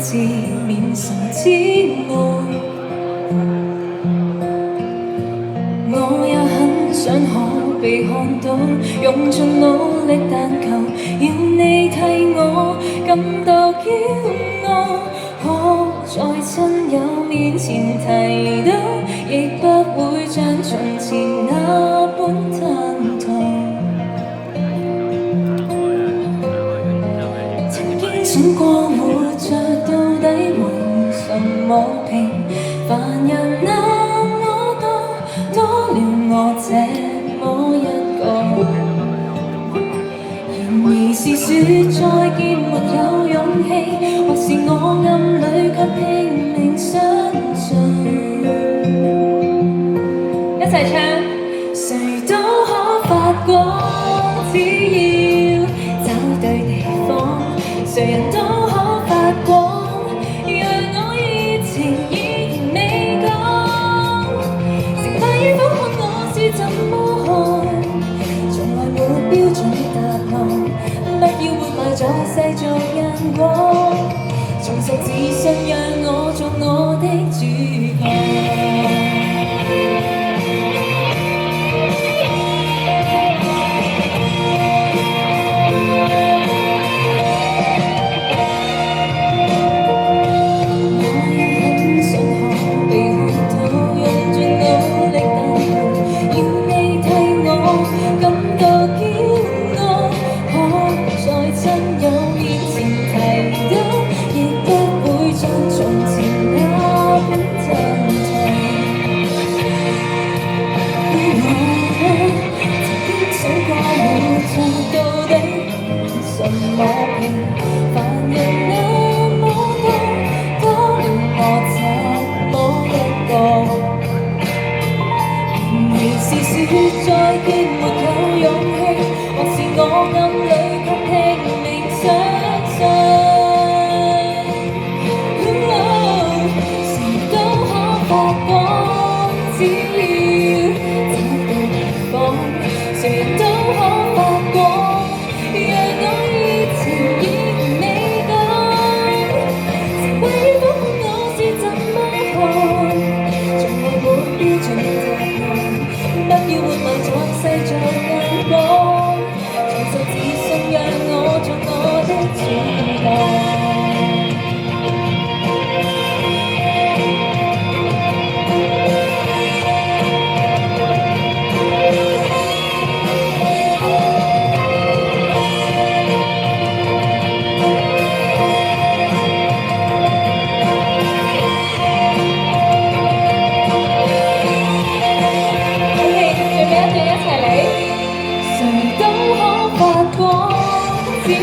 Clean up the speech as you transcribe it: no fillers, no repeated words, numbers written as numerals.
自面神之愛。我也很想可被看到，用盡努力，但求要你替我感到驕傲。可在親友面前提到，亦不會像從前那般吞吐。曾經想過活着到底為什麼？平凡人那麼多，多了我這麼一個。然而是說再見沒有勇氣，或是我暗裏卻拼命相信。一齊唱。誰都可發光，只要找對地方。誰人都可發光，讓我熱情依然未降。成敗與否看我是怎麼看，從來沒標準答案，不要活埋在世俗眼光。重拾自信，讓我做我的主角。再見沒有勇氣，或是我暗裏卻拼命相信。誰都可發光，只要找對地方。誰人都可發光，讓我熱情依然未降。成敗與否看我是怎麼看，從來沒標準答案。不要活埋在世俗眼光，重拾自信，讓我做我的主角。誰都可發光，只要